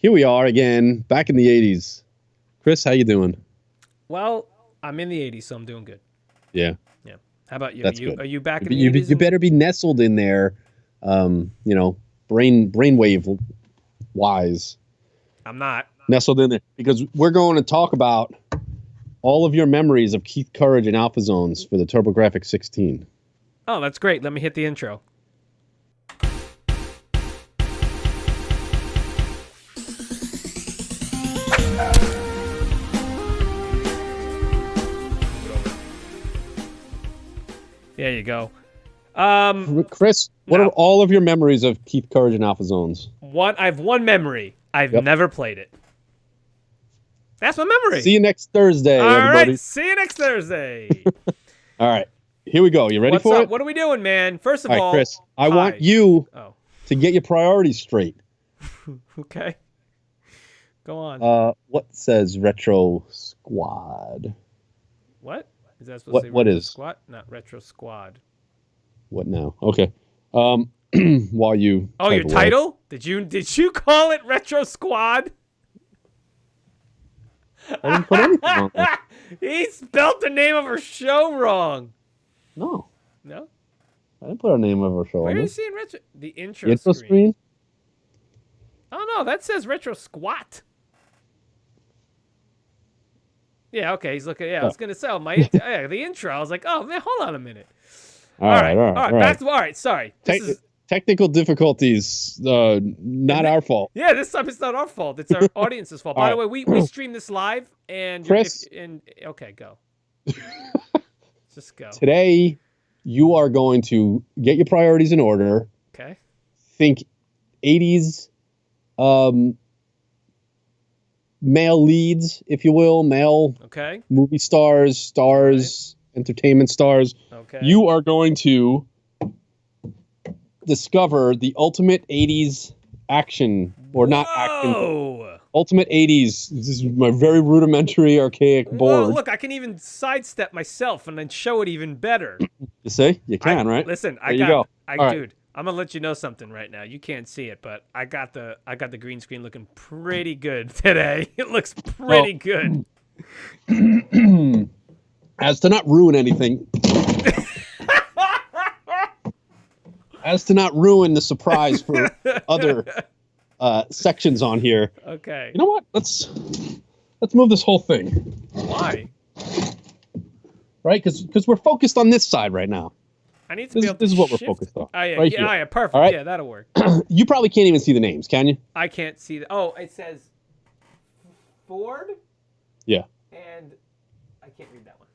Here we are again, back in the 80s. Chris, how you doing? Well, I'm in the 80s, so I'm doing good. Yeah. Yeah. How about you? That's good. Are you back in You, the 80s? you better be nestled in there, brainwave wise. I'm not. Nestled in there. Because we're going to talk about all of your memories of Keith Courage and Alpha Zones for the TurboGrafx 16. Oh, that's great. Let me hit the intro. There you go. Chris, what are all of your memories of Keith Courage and Alpha Zones? I have one memory. I've never played it. That's my memory. See you next Thursday, everybody. All right, see you next Thursday. All right, here we go. You ready for it? What are we doing, man? First of all, all, Chris, I want you to get your priorities straight. Okay. Go on. What says Retro Squad? What? Is that supposed to say what Retro is? Squad? Not Retro Squad. What now? Okay. While you your away. title? Did you call it Retro Squad? I didn't put anything on there. He spelled the name of our show wrong. No. No? I didn't put a name of our show on Where there. are you seeing Retro? The intro screen. Oh, no. That says Retro Squat. Yeah, okay. He's looking. Yeah, I was going to say the intro. I was like, oh, man, hold on a minute. All right. Back to, all right, sorry. Technical difficulties, not our fault. Yeah, this time it's not our fault. It's our audience's fault. By the way, we stream this live, and Chris, okay, go. Just go. Today, you are going to get your priorities in order. Okay. Think 80s male leads, if you will, movie stars, entertainment stars. Okay. You are going to discover the ultimate 80s action, or not action. Ultimate 80s. This is my very rudimentary, archaic board. Look, I can even sidestep myself and then show it even better. You see? You can, right? Listen, Dude, I'm gonna let you know something right now. You can't see it, but I got the green screen looking pretty good today. It looks pretty good. As to not ruin anything. As to not ruin the surprise for other sections on here. Okay. You know what? Let's move this whole thing. Why? Right? Because we're focused on this side right now. I need to be able to This is what we're shift. focused on. Oh, yeah, right yeah, perfect. All right? Yeah, that'll work. You probably can't even see the names, can you? I can't see the. Oh, it says Ford. Yeah. And I can't read that one.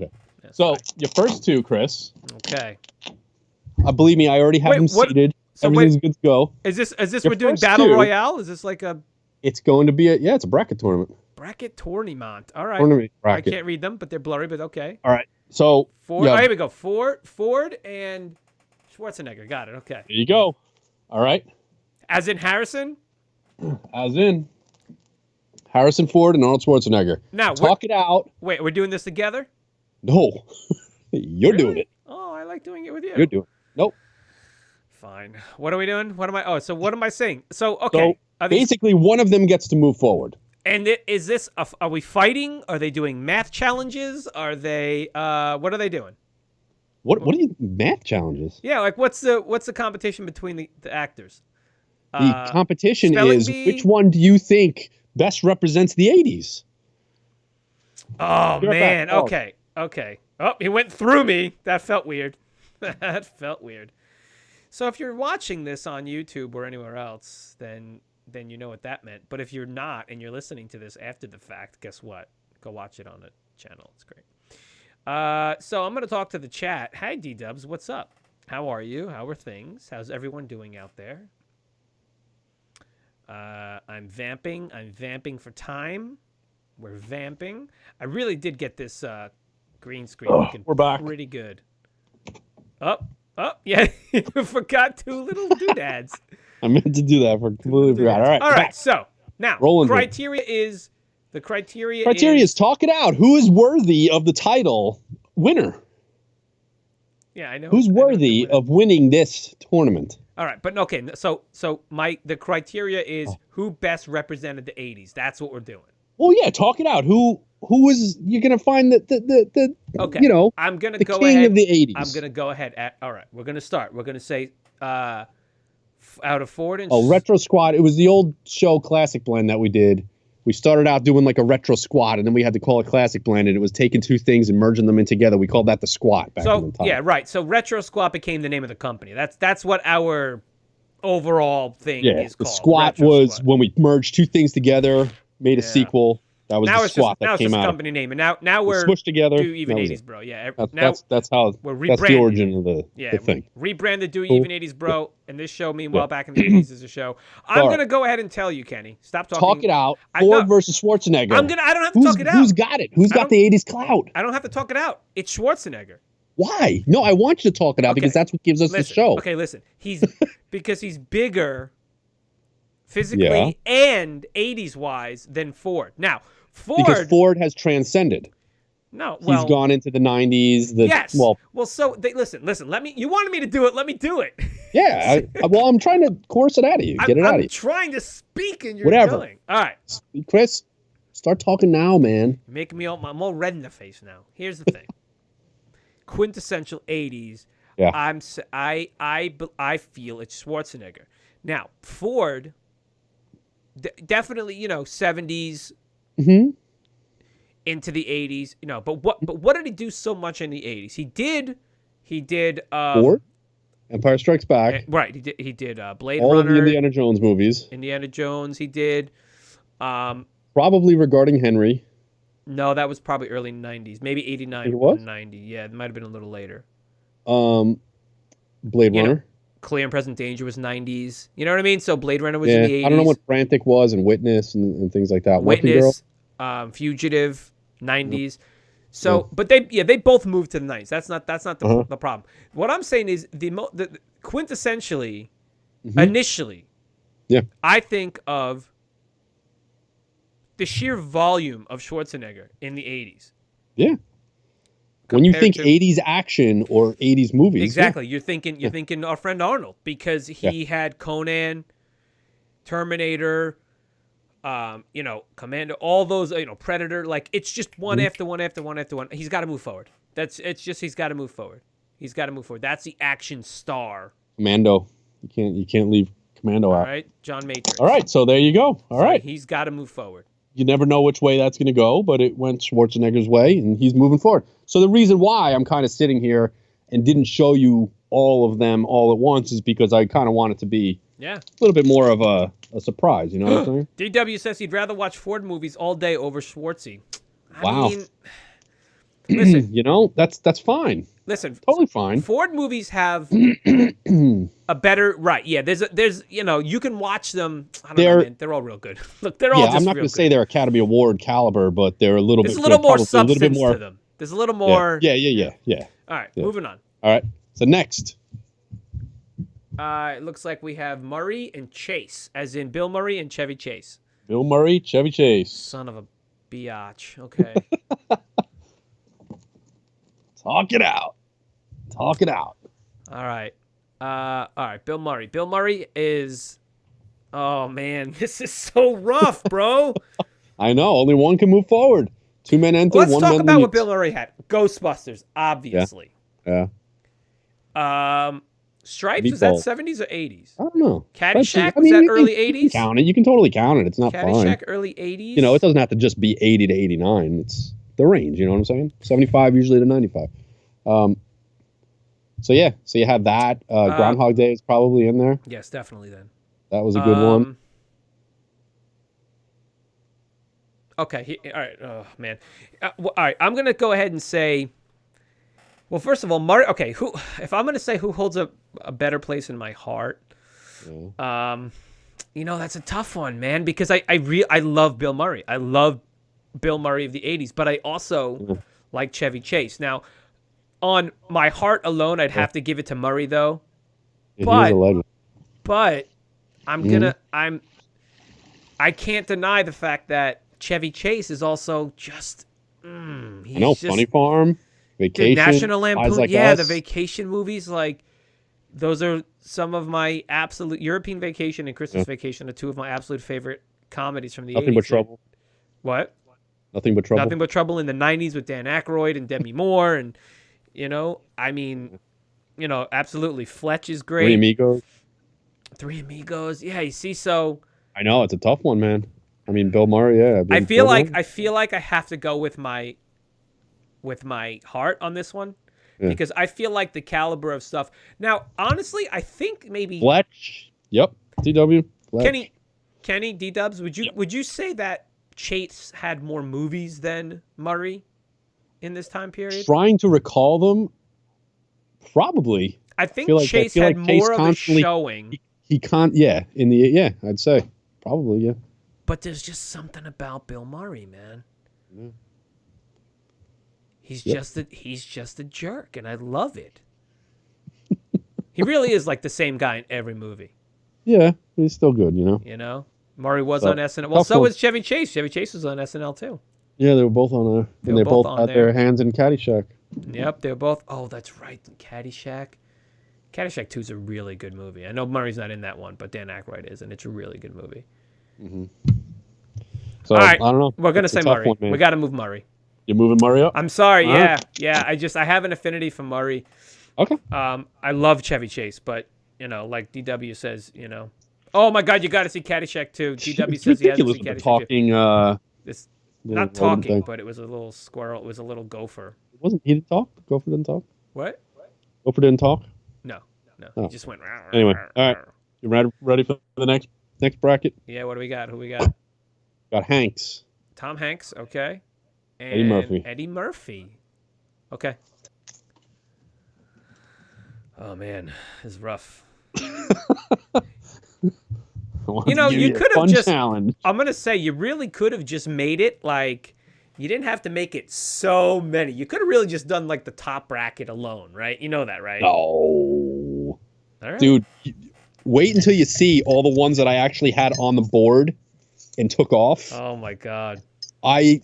Okay. So your first two, Chris. Okay. Believe me, I already have them seated. So everything's good to go. Is this we're doing Battle Royale? Is this like a? It's going to be it's a bracket tournament. Bracket tournament. All right. Tournament bracket. I can't read them, but they're blurry. But okay. All right. So Ford. Oh, here we go. Ford and Schwarzenegger. Got it. Okay. There you go. All right. As in Harrison. As in Harrison Ford and Arnold Schwarzenegger. Now talk it out. Wait, we're doing this together? No, you're doing it. Oh, I like doing it with you. You're doing it. Nope. Fine. What are we doing? What am I? Oh, so what am I saying? So okay. So basically, one of them gets to move forward. And is this? Are we fighting? Are they doing math challenges? Are they? What are they doing? What are you math challenges? Yeah, like what's the competition between the actors? The competition is which one do you think best represents the 80s? Oh man. Okay. Oh, he went through me. That felt weird. That felt weird. So if you're watching this on YouTube or anywhere else, then you know what that meant. But if you're not and you're listening to this after the fact, guess what? Go watch it on the channel. It's great. So I'm going to talk to the chat. Hi, D-Dubs. What's up? How are you? How are things? How's everyone doing out there? I'm vamping. I'm vamping for time. We're vamping. I really did get this green screen looking pretty good. Oh, yeah. You forgot two little doodads. I meant to do that for completely forgot. All right. So now criteria is talk it out. Who is worthy of the title winner? Yeah, I know. Who's worthy of winning this tournament? All right, but okay. So the criteria is who best represented the '80s. That's what we're doing. Well, yeah, talk it out. Who is you're gonna find the Okay. you know I'm gonna the go king ahead. of the '80s. I'm gonna go ahead. All right, we're gonna start. We're gonna say out of Ford and Retro Squad. It was the old show Classic Blend that we did. We started out doing like a retro squad, and then we had to call it Classic Blend, and it was taking two things and merging them in together. We called that the squat back in the time. Yeah, right. So Retro Squad became the name of the company. That's what our overall thing is called. The squat Retro was Squad. when we merged two things together, made a sequel. That was the squat that came out. Now it's just a company name, and now we're smushed together. Do Even 80s, bro. Yeah, that's how we're rebranding. That's the origin of the thing. Rebranded Do Even 80s, bro. And this show, meanwhile, back in the 80s is a show. I'm gonna go ahead and tell you, Kenny. Stop talking. Talk it out. Ford versus Schwarzenegger. I don't have to talk it out. Who's got it? Who's got the 80s clout? I don't have to talk it out. It's Schwarzenegger. Why? No, I want you to talk it out because that's what gives us the show. Okay, listen. Because he's physically and 80s wise than Ford. Now, because Ford has transcended. No, well, he's gone into the 90s. Listen. You wanted me to do it. Let me do it. Yeah. I'm trying to course it out of you. Get it out of you. I'm trying to speak and you're yelling. All right. Chris, start talking now, man. You're making me I'm all red in the face now. Here's the thing. Quintessential 80s. Yeah. I feel it's Schwarzenegger. Now, Ford definitely, 70s. Mm-hmm. Into the 80s, but what did he do so much in the 80s? He did Ford, Empire Strikes Back. Right, he did Blade all Runner. All of the Indiana Jones movies. Indiana Jones, he did probably Regarding Henry. No, that was probably early 90s, maybe 89 or 90. Yeah, it might have been a little later. Blade Runner. Clear and Present Danger was 90s. You know what I mean? So Blade Runner was in the 80s. I don't know what Frantic was and Witness and things like that. Witness, Fugitive, 90s. So, but they both moved to the 90s. That's not the problem. What I'm saying is the quintessentially, initially, I think of the sheer volume of Schwarzenegger in the 80s. Yeah. When you think 80s action or 80s movies. Exactly. You're thinking our friend Arnold because he had Conan, Terminator, Commando, all those, Predator. Like it's just one after one after one after one. He's got to move forward. He's got to move forward. He's got to move forward. That's the action star. Commando. You can't leave Commando out. All right, John Matrix. All right, so there you go. All right. He's got to move forward. You never know which way that's going to go, but it went Schwarzenegger's way, and he's moving forward. So the reason why I'm kind of sitting here and didn't show you all of them all at once is because I kind of want it to be a little bit more of a surprise. You know what I'm saying? DW says he'd rather watch Ford movies all day over Schwartzy. Wow. I mean, listen. That's fine. Listen, totally fine. Ford movies have a better Yeah, there's you can watch them. I don't know, man. They're all real good. Look, they're all just I'm not going to say they're Academy Award caliber, but they're a little bit. There's a little more substance to them. There's a little more. Yeah. All right, moving on. All right. So next. It looks like we have Murray and Chase, as in Bill Murray and Chevy Chase. Bill Murray, Chevy Chase. Son of a biatch. Okay. Talk it out. Talk it out. All right. Bill Murray. Bill Murray is. Oh man, this is so rough, bro. I know. Only one can move forward. Two men enter. Let's one talk man about leaves. what Bill Murray had. Ghostbusters, obviously. Yeah. Stripes, was that 70s or 80s? I don't know. Caddyshack, was that early 80s? You can count it. You can totally count it. It's not fine. Caddyshack, early 80s? It doesn't have to just be 80 to 89. It's the range, you know what I'm saying? 75 usually to 95. So you have that. Groundhog Day is probably in there. Yes, definitely then. That was a good one. Okay. All right. Oh, man. All right. I'm going to go ahead and say, well, first of all, Murray. Okay. If I'm going to say who holds a better place in my heart, that's a tough one, man, because I love Bill Murray. I love Bill Murray of the 80s, but I also like Chevy Chase. Now, on my heart alone, I'd have to give it to Murray, though. Yeah, he's a legend. But I can't deny the fact that Chevy Chase is also just. Funny Farm, Vacation, the National Lampoon, Like Us. the vacation movies, like those are some of my absolute European Vacation and Christmas Vacation are two of my absolute favorite comedies from the 80s. Nothing But Trouble. What? Nothing But Trouble. Nothing But Trouble in the 90s with Dan Aykroyd and Demi Moore. And, I mean, absolutely. Fletch is great. Three Amigos. Yeah, you see, so. I know, it's a tough one, man. I mean, Bill Murray, yeah. I feel like I have to go with my heart on this one. Yeah. Because I feel like the caliber of stuff. Now, honestly, I think maybe Fletch. Yep. DW. Fletch. Kenny D-Dubs, would you say that Chase had more movies than Murray in this time period? Trying to recall them, probably. I think Chase had more of a showing. He can't. Yeah, I'd say probably, yeah. But there's just something about Bill Murray, man. Yeah. He's just a jerk, and I love it. He really is like the same guy in every movie. Yeah, he's still good, Murray was on SNL. Well, so was Chevy Chase. Chevy Chase was on SNL too. Yeah, they were both on there. And they both had their hands in Caddyshack. Yep, they were both. Oh, that's right, Caddyshack. Caddyshack 2 is a really good movie. I know Murray's not in that one, but Dan Aykroyd is, and it's a really good movie. Mm-hmm. So, all right, I don't know. We're going to say Murray. We got to move Murray. You're moving Murray up? I'm sorry, yeah. I have an affinity for Murray. Okay. I love Chevy Chase, but, like DW says, oh, my God, you got to see Caddyshack 2. DW says he hasn't seen Caddyshack 2. Talking, it's not talking, but it was a little squirrel. It was a little gopher. He didn't talk? Gopher didn't talk? What? Gopher didn't talk? No. Oh. He just went. Anyway, all right. You ready for the next bracket? Yeah. What do we got? Who we got? Got Hanks. Tom Hanks. Okay. And Eddie Murphy. Okay. Oh man, this is rough. You could have just. Challenge. I'm gonna say you really could have just made it like. You didn't have to make it so many. You could have really just done like the top bracket alone, right? You know that, right? No. All right. Dude, wait until you see all the ones that I actually had on the board and took off. Oh my God. I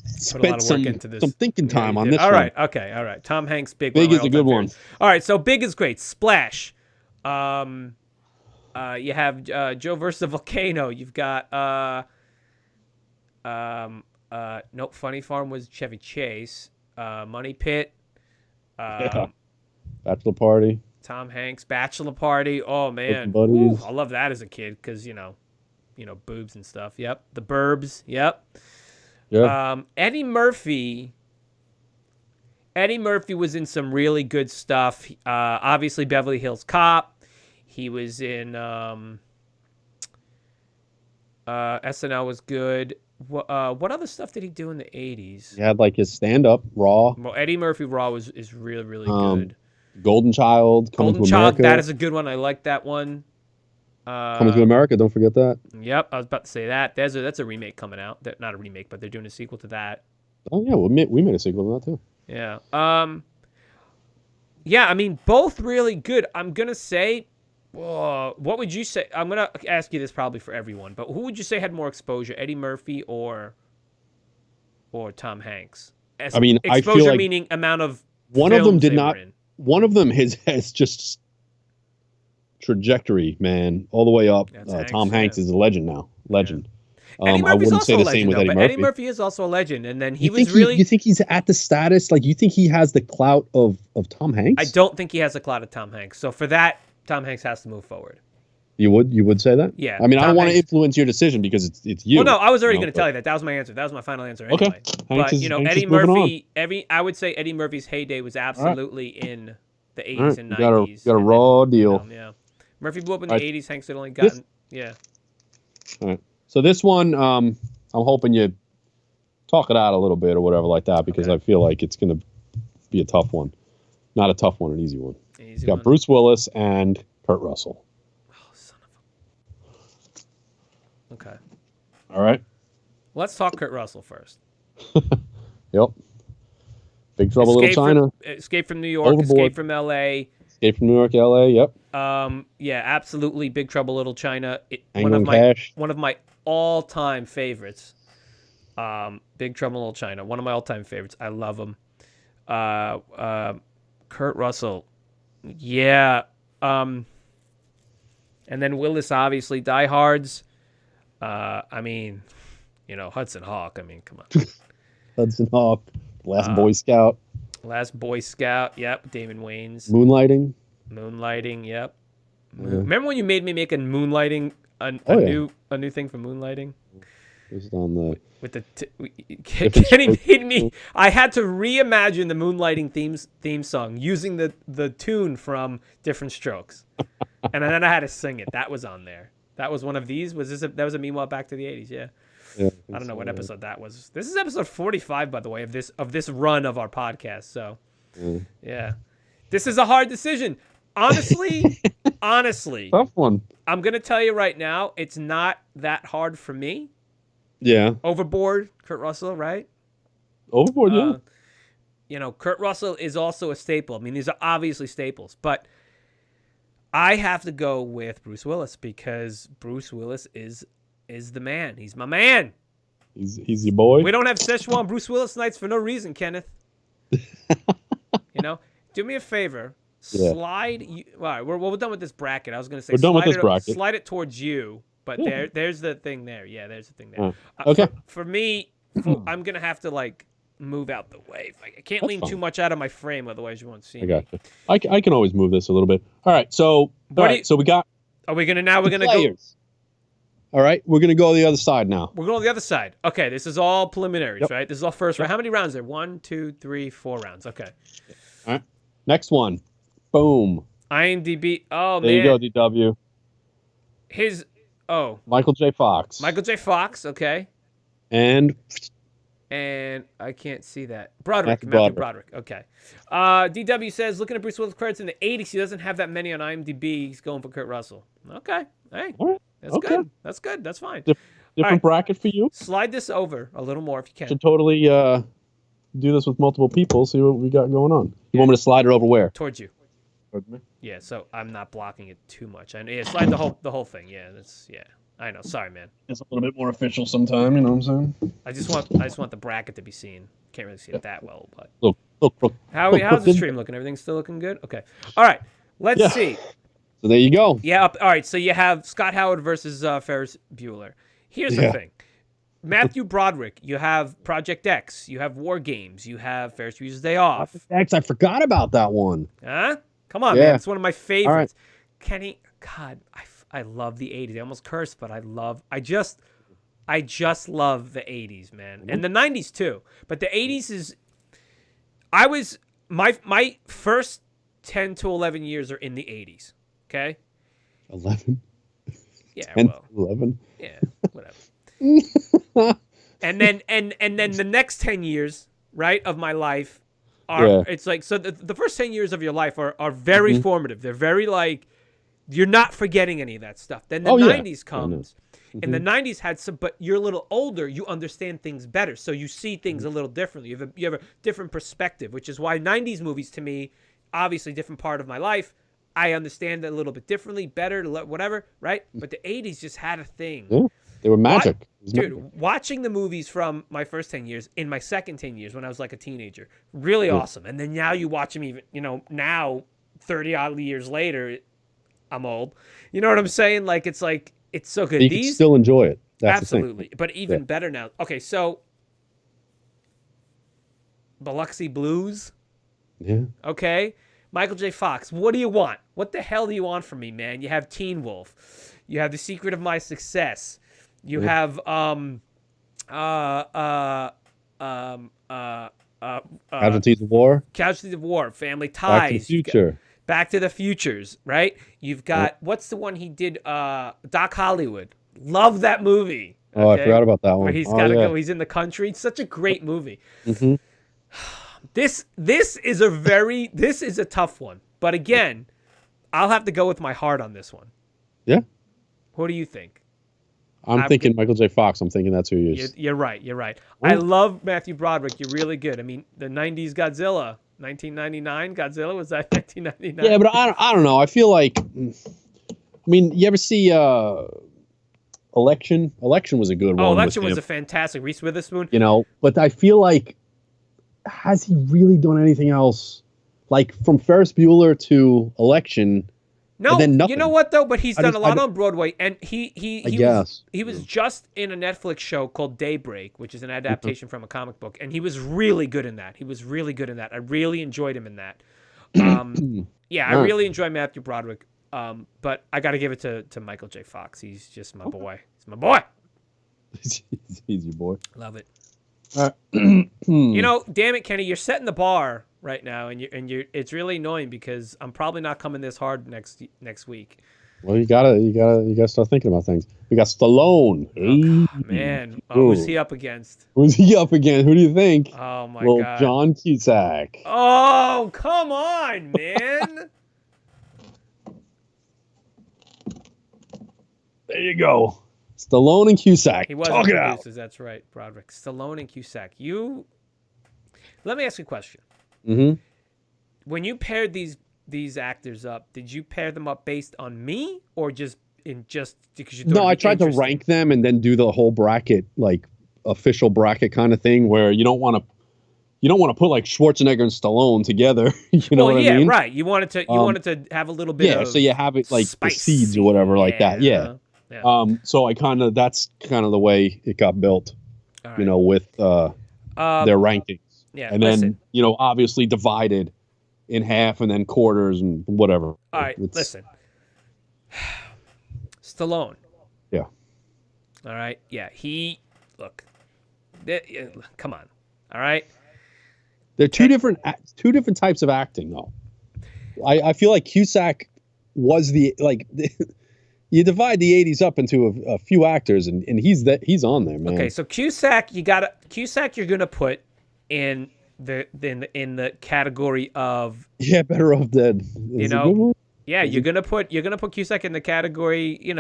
spent some thinking time on this one. All right. Okay. All right. Tom Hanks, Big. Big is a good one. All right. So Big is great. Splash. You have Joe versus the Volcano. You've got nope. Funny Farm was Chevy Chase. Money Pit. Bachelor Party. Tom Hanks, Bachelor Party. Oh man, Ooh, I love that as a kid because boobs and stuff. Yep. The Burbs. Yep. Yeah. Eddie Murphy was in some really good stuff. Obviously Beverly Hills Cop. He was in SNL was good. What other stuff did he do in the 80s? He had like his stand-up, Raw. Well, Eddie Murphy Raw is really, really good. Golden Child, Coming to America. That is a good one. I like that one. Coming to America, don't forget that. Yep, I was about to say that. That's a remake coming out. Not a remake, but they're doing a sequel to that. Oh yeah, we made a sequel to that too. Yeah. Yeah, I mean, both really good. I'm gonna say, what would you say? I'm gonna ask you this probably for everyone, but who would you say had more exposure, Eddie Murphy or Tom Hanks? Exposure I feel like meaning amount of. One of them did not. One of them has just trajectory, man, all the way up. Tom Hanks is a legend now. Legend. Yeah. I wouldn't say the same with Eddie Murphy. Eddie Murphy is also a legend, and then you think he's at the status? Like, you think he has the clout of Tom Hanks? I don't think he has the clout of Tom Hanks. So for that, Tom Hanks has to move forward. You would say that? Yeah. I mean, I don't want to influence your decision because it's you. Well, no, I was already going to tell you that. That was my answer. That was my final answer anyway. Okay. But Eddie Murphy, I would say Eddie Murphy's heyday was absolutely in the 80s and 90s. Got a raw deal. Yeah. Murphy blew up in the 80s. Hanks had only gotten yeah. All right. So this one, I'm hoping you talk it out a little bit or whatever like that because I feel like it's going to be a tough one. Not a tough one, an easy one. You got Bruce Willis and Kurt Russell. Okay. All right. Let's talk Kurt Russell first. Yep. Big Trouble Little China. Escape from New York. Overboard. Escape from L.A. Escape from New York, L.A. Yep. Yeah, absolutely. Big Trouble Little China. One of my all-time favorites. Big Trouble Little China. One of my all-time favorites. I love him. Kurt Russell. Yeah. And then Willis, obviously, Diehards. I mean, Hudson Hawk. I mean, come on. Hudson Hawk, Last Boy Scout. Last Boy Scout. Yep. Damon Wayans. Moonlighting. Yep. Yeah. Remember when you made me make a Moonlighting, a new thing for Moonlighting? Just on the with the Kenny made me. I had to reimagine the Moonlighting theme song using the tune from Different Strokes, and then I had to sing it. That was on there. That was one of these. That was a Meanwhile Back to the 80s? Yeah. I don't know what episode that was. This is episode 45, by the way, of this run of our podcast. So, yeah, this is a hard decision. Honestly, tough one. I'm gonna tell you right now, it's not that hard for me. Yeah. Overboard, Kurt Russell, right? Overboard, yeah. Kurt Russell is also a staple. I mean, these are obviously staples, but I have to go with Bruce Willis because Bruce Willis is the man. He's my man. He's your boy. We don't have Szechuan Bruce Willis nights for no reason, Kenneth. Do me a favor. Slide. All right, we're done with this bracket. I was going to say we're done with this bracket. Slide it towards you. But there's the thing there. Yeah, there's the thing there. Okay. For me, I'm going to have to, move out the way. I can't lean too much out of my frame, otherwise you won't see me. I got you. I can always move this a little bit. All right, so we got... We're going to go... All right, we're going to go to the other side now. We're going to the other side. Okay, this is all preliminaries, right? This is all first round. How many rounds are there? 1, 2, 3, 4 rounds. Okay. All right, next one. Boom. IMDb. Oh, there man. There you go, DW. Michael J. Fox. Okay. And I can't see that. Matthew Broderick. Okay. DW says, looking at Bruce Willis credits in the 80s, he doesn't have that many on IMDb. He's going for Kurt Russell. Okay. Hey, that's good. That's good. That's fine. Different bracket for you. Slide this over a little more if you can. Should totally do this with multiple people, see what we got going on. You want me to slide it over where? Towards you. Towards me? Yeah, so I'm not blocking it too much. Slide the whole thing. Yeah, I know. Sorry, man. It's a little bit more official sometime, you know what I'm saying? I just want the bracket to be seen. Can't really see it that well, but look. How's the stream looking? Everything's still looking good? Okay. All right. Let's see. So there you go. Yeah. All right. So you have Scott Howard versus Ferris Bueller. Here's the thing. Matthew Broderick. You have Project X. You have War Games. You have Ferris Bueller's Day Off. Project X. I forgot about that one. Huh? Come on, man. It's one of my favorites. Right. Kenny. God, I love the 80s. I almost cursed, but I just love the 80s, man. And the 90s too. But the 80s is my first 10 to 11 years are in the 80s. Okay? 11? Yeah, 10 11? Yeah, whatever. and then the next 10 years, right, of my life are it's like so the first 10 years of your life are very formative. They're very you're not forgetting any of that stuff. Then the 90s comes. And the 90s had some, but you're a little older, you understand things better. So you see things a little differently. You have a different perspective, which is why 90s movies to me, obviously different part of my life, I understand it a little bit differently, better, whatever, right? But the 80s just had a thing. Yeah, they were magic. Watching the movies from my first 10 years, in my second 10 years when I was like a teenager, really awesome. And then now you watch them even, now 30 odd years later, I'm old. You know what I'm saying? It's so good. You can still enjoy it. That's absolutely. But even better now. Okay, so Biloxi Blues. Yeah. Okay. Michael J. Fox. What do you want? What the hell do you want from me, man? You have Teen Wolf. You have The Secret of My Success. You have Casualties of War. Casualties of War. Family Ties. Back to the Future. Back to the Futures, right? You've got what's the one he did? Doc Hollywood. Love that movie. Okay? Oh, I forgot about that one. Where he's got to go. He's in the country. It's such a great movie. Mm-hmm. This is a tough one. But again, I'll have to go with my heart on this one. Yeah. What do you think? I'm thinking Michael J. Fox. I'm thinking that's who he is. You're right. I love Matthew Broderick. You're really good. I mean, the 90s Godzilla. 1999 Godzilla, was that 1999? Yeah, but I don't know. I feel like, you ever see Election? Election was a good one. Election was a fantastic. Reese Witherspoon. But I feel like, has he really done anything else? like from Ferris Bueller to Election. No, and then nothing. You know what though? But he's done a lot I on Broadway, and he was just in a Netflix show called Daybreak, which is an adaptation from a comic book, and he was really good in that. I really enjoyed him in that. I really enjoy Matthew Broderick. But I got to give it to Michael J. Fox. He's just my boy. He's my boy. He's your boy. Love it. You know, damn it, Kenny, you're setting the bar right now, and you're. It's really annoying because I'm probably not coming this hard next week. Well, you gotta start thinking about things. We got Stallone. Oh, man, who's he up against? Who's he up against? Who do you think? Oh my God, John Cusack. Oh, come on, man. There you go. Stallone and Cusack. He was Talk it producers, out. That's right, Broderick. Stallone and Cusack. Let me ask you a question. Mm-hmm. When you paired these actors up, did you pair them up based on me or just because you thought No, I tried to rank them and then do the whole bracket, like official bracket kind of thing, where you don't want to put like Schwarzenegger and Stallone together. You know what I mean? Right. You wanted to have a little bit of so you have it like spice. the seeds or whatever like that. Yeah. So that's kind of the way it got built, right. With their rankings. Yeah. And then, obviously divided in half and then quarters and whatever. All right, listen. Stallone. Yeah. All right. Yeah. Come on. All right. They're two different types of acting, though. I feel like Cusack was you divide the 80s up into a few actors, and he's on there, man. Okay, so Cusack, you're gonna put in the category of Better Off Dead. You're gonna put Cusack in the category,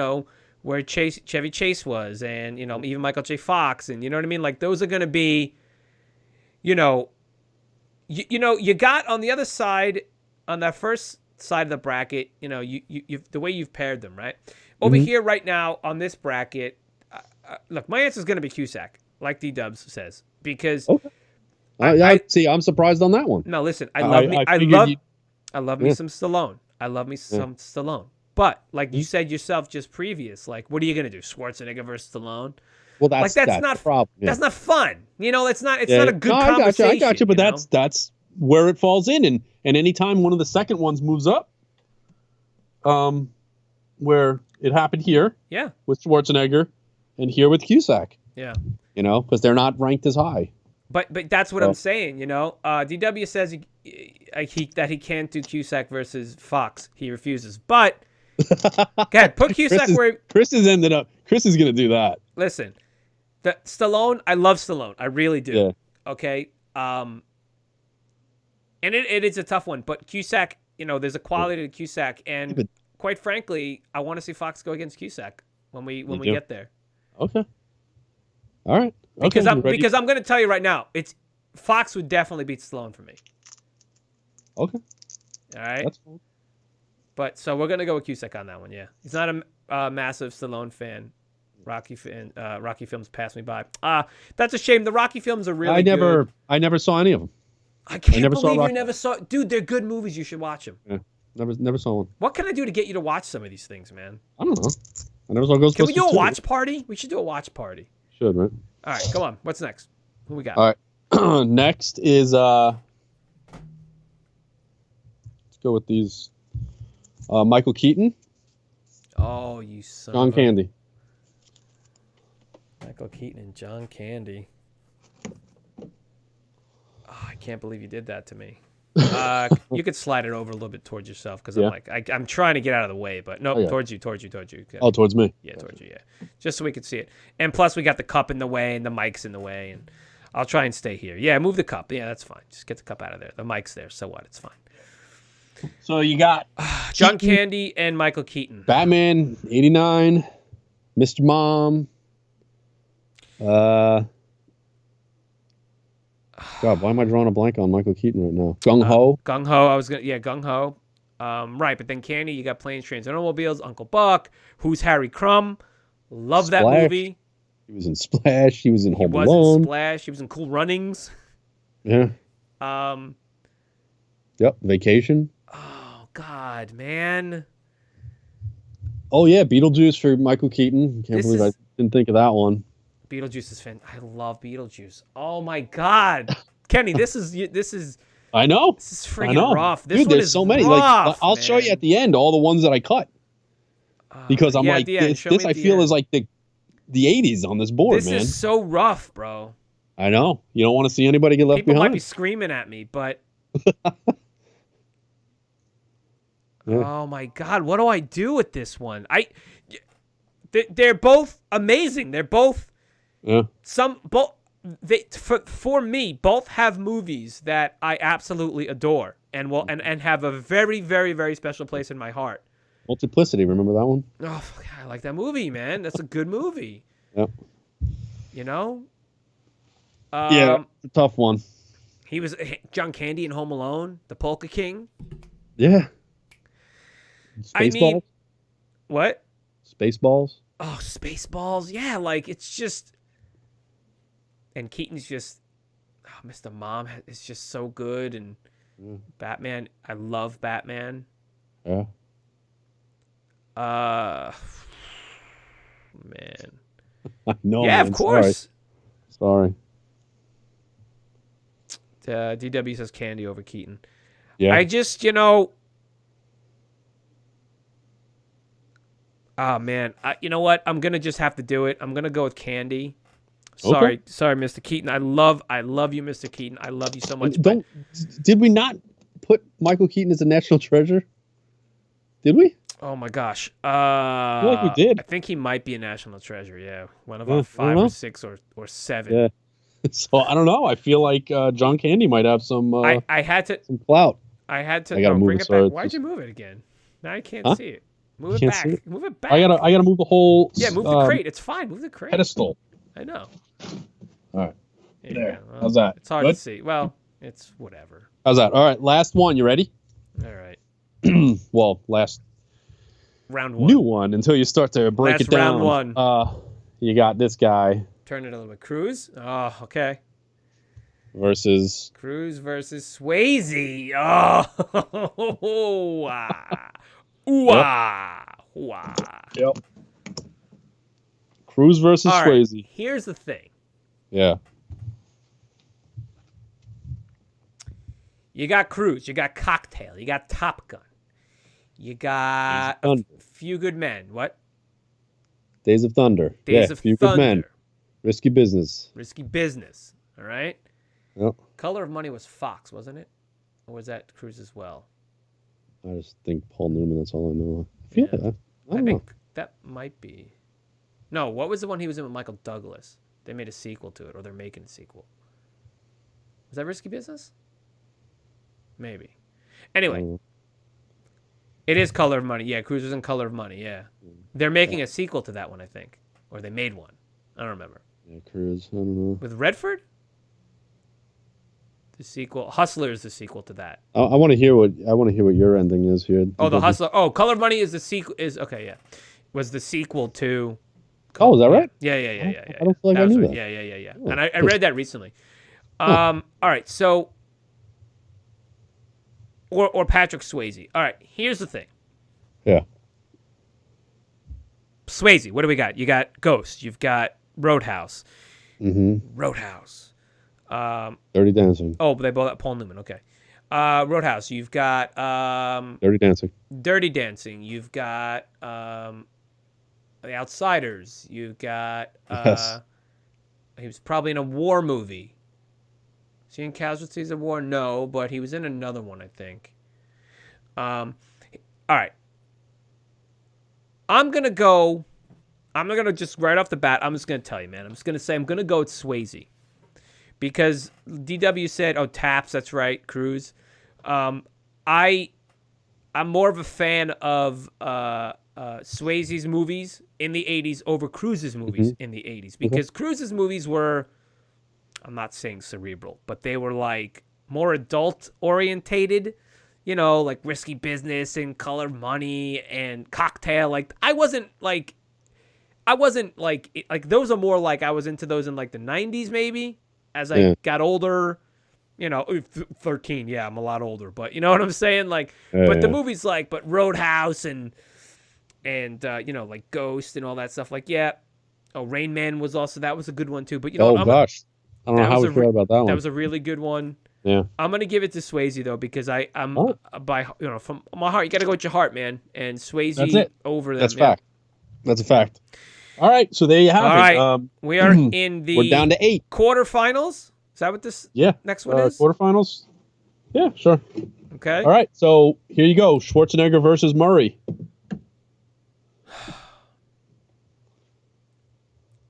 where Chevy Chase was, and even Michael J. Fox, and you know what I mean. Like those are gonna be, you got on the other side, on that first side of the bracket, you the way you've paired them, right? Over here right now on this bracket, look, my answer is going to be Cusack, like D-Dubs says, because I'm surprised on that one. No, listen, I love me some Stallone. I love me some Stallone. But like you said yourself just previous, like what are you going to do? Schwarzenegger versus Stallone? Well, that's not the problem. That's not fun. It's not a good conversation. I got you, but that's where it falls in, and anytime one of the second ones moves up, where it happened here, with Schwarzenegger, and here with Cusack, because they're not ranked as high. But that's what I'm saying, DW says that he can't do Cusack versus Fox. He refuses, but go ahead, put Cusack Chris is gonna do that. Listen, the Stallone, I love Stallone, I really do. Yeah. Okay, and it is a tough one, but Cusack, there's a quality to Cusack, and quite frankly, I want to see Fox go against Cusack when we get there. Okay. All right. Because I'm going to tell you right now, Fox would definitely beat Stallone for me. Okay. All right. That's cool. But so we're going to go with Cusack on that one. Yeah. He's not a massive Stallone fan. Rocky films passed me by. That's a shame. The Rocky films are really good. I never saw any of them. I can't believe you never saw. Dude, they're good movies. You should watch them. Yeah. Never saw one. What can I do to get you to watch some of these things, man? I don't know. I never saw Ghostbusters. Can we do a watch party? We should do a watch party. Should, right? All right, come on. What's next? Who we got? All right. Next is let's go with these. Michael Keaton. Oh, you son. John Candy. Michael Keaton and John Candy. Oh, I can't believe you did that to me. You could slide it over a little bit towards yourself because I'm trying to get out of the way, but no, towards you. Okay. Oh, towards me. Yeah, towards you. Yeah, just so we could see it. And plus, we got the cup in the way and the mic's in the way, and I'll try and stay here. Yeah, move the cup. Yeah, that's fine. Just get the cup out of there. The mic's there, so what? It's fine. So you got John Candy and Michael Keaton. Batman '89, Mr. Mom. God, why am I drawing a blank on Michael Keaton right now? Gung Ho. Gung Ho. Gung Ho. Right, but then Candy, you got Planes, Trains, and Automobiles, Uncle Buck, Who's Harry Crumb. Love Splash. That movie. He was in Splash. He was in Home Alone. He was in Splash. He was in Cool Runnings. Yeah. Yep. Vacation. Oh God, man. Oh yeah, Beetlejuice for Michael Keaton. Can't believe I didn't think of that one. Beetlejuice is fan. I love Beetlejuice. Oh my God, Kenny, this is I know. this is freaking rough. This Dude, one there's is so many. rough, I'll show you at the end all the ones that I cut because I'm like this I feel is like the 80s on this board, man. This is so rough, bro. I know. You don't want to see anybody get left behind. People might be screaming at me, but oh my God, what do I do with this one? They're both amazing. They're both for me, both have movies that I absolutely adore and and have a very, very, very special place in my heart. Multiplicity, remember that one? Oh, I like that movie, man. That's a good movie. Yep. You know? Yeah, it's a tough one. He was John Candy in Home Alone, the Polka King. Yeah. Spaceballs? What? Spaceballs? Oh, Spaceballs. Yeah, like it's just... And Keaton's just... Oh, Mr. Mom is just so good. And Batman, I love Batman. Yeah. Man. I know. Yeah, man. of course. Sorry. DW says Candy over Keaton. Yeah. I just, oh man, you know what? I'm gonna just have to do it. I'm gonna go with Candy. Sorry, Mr. Keaton. I love you, Mr. Keaton. I love you so much. Did we not put Michael Keaton as a national treasure? Did we? Oh my gosh. I feel like we did. I think he might be a national treasure. Yeah, one of our 5 or 6 or 7. Yeah. So I don't know. I feel like John Candy might have some. I had to some clout. I had to bring it back. Why'd you move it again? Now I can't see it. Move it back. Move it back. I gotta move the whole. Yeah, move the crate. It's fine. Move the crate. Pedestal. I know. All right. There. Well, how's that? It's hard to see. Well, it's whatever. How's that? All right. Last one. You ready? All right. Well, last round one. New one until you start to break it down. Round one. You got this guy. Turn it a little bit. Cruz. Oh, okay. Versus Cruz versus Swayze. Oh, Yep. Cruz versus Swayze. Right. Here's the thing. Yeah. You got Cruz. You got Cocktail. You got Top Gun. You got A Few Good Men. What? Days of Thunder. Days of Few Thunder. Good Men. Risky Business. Risky Business. All right. Yep. Color of Money was Fox, wasn't it? Or was that Cruz as well? I just think Paul Newman. That's all I know. I feel like that. I think that might be. No, what was the one he was in with Michael Douglas? They made a sequel to it, or they're making a sequel. Was that Risky Business? Maybe. Anyway, it is Color of Money. Yeah, Cruz was in Color of Money. Yeah, they're making a sequel to that one, I think, or they made one. I don't remember. Yeah, Cruz. I don't know. With Redford. The sequel, Hustler is the sequel to that. I want to hear what your ending is here. Oh, the Hustler. Oh, Color of Money is the sequel. Okay, yeah, was the sequel to. Oh, is that right? Yeah. I don't feel like I knew that. Yeah. And I read that recently. All right, so. Or Patrick Swayze. All right, here's the thing. Yeah. Swayze, what do we got? You got Ghost. You've got Roadhouse. Mm-hmm. Roadhouse. Dirty Dancing. Oh, but they both got Paul Newman. Okay. Roadhouse. You've got Dirty Dancing. Dirty Dancing. You've got The Outsiders. You've got he was probably in a war movie. Is he in Casualties of War? No, but he was in another one, I think. All right. I'm gonna just right off the bat, I'm just gonna tell you, man. I'm just gonna say I'm gonna go with Swayze. Because DW said, oh, Taps, that's right, Cruz. I'm more of a fan of Swayze's movies in the 80s over Cruz's movies in the 80s. Because Cruz's movies were, I'm not saying cerebral, but they were like more adult-orientated. You know, like Risky Business and Color of Money and Cocktail. Like, I wasn't like those are more like I was into those in like the 90s maybe. As I got older, 13. Yeah, I'm a lot older, but you know what I'm saying? Like, but the movies but Roadhouse and like Ghost and all that stuff. Like, yeah. Oh, Rain Man was that was a good one too. But gosh, I don't know how we feel about that one. That was a really good one. Yeah. I'm gonna give it to Swayze though because I'm by from my heart. You got to go with your heart, man. And Swayze over them. That's fact. That's a fact. All right, so there you have it. All right, we are in the. We're down to 8 quarterfinals. Is that what this? Next one is quarterfinals. Yeah, sure. Okay. All right, so here you go: Schwarzenegger versus Murray.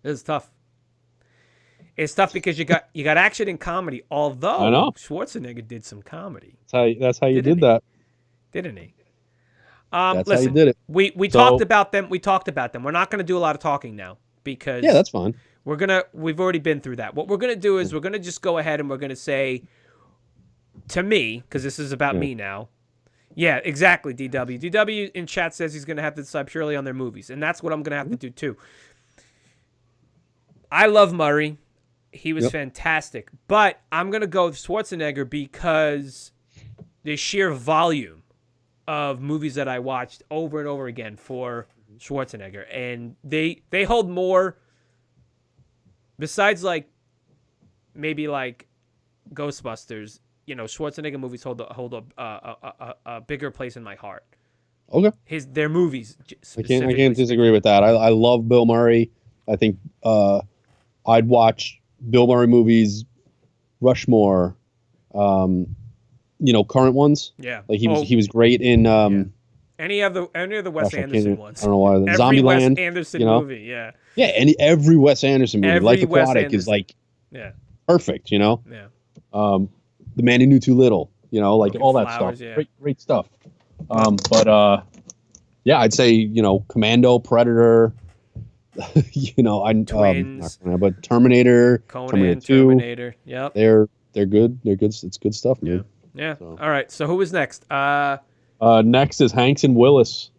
This is tough. It's tough because you got action and comedy. Although I know Schwarzenegger did some comedy. That's how you did that, didn't he? That's listen, how you did it. We talked about them. We're not going to do a lot of talking now because that's fine. We've already been through that. What we're gonna do is we're gonna just go ahead and we're gonna say, to me, because this is about me now. Yeah, exactly. DW. DW in chat says he's gonna have to decide purely on their movies, and that's what I'm gonna have to do too. I love Murray. He was fantastic. But I'm going to go with Schwarzenegger because the sheer volume of movies that I watched over and over again for Schwarzenegger. And they hold more, besides maybe Ghostbusters, Schwarzenegger movies hold a bigger place in my heart. Okay. Their movies. I can't disagree with that. I love Bill Murray. I think I'd watch Bill Murray movies, Rushmore, current ones. Yeah, like he was great in any of the Wes Anderson ones. I don't know why. Every Zombieland, Wes Anderson movie. Yeah. Yeah, every Wes Anderson movie. Life Aquatic is perfect. Yeah. The Man Who Knew Too Little. Broken all that Flowers, stuff. Yeah. Great stuff. I'd say Commando, Predator. Twins, but Terminator, Conan, 2, Terminator. Yep. They're good. They're good. It's good stuff, man. Yeah. So. All right. So who was next? Next is Hanks and Willis.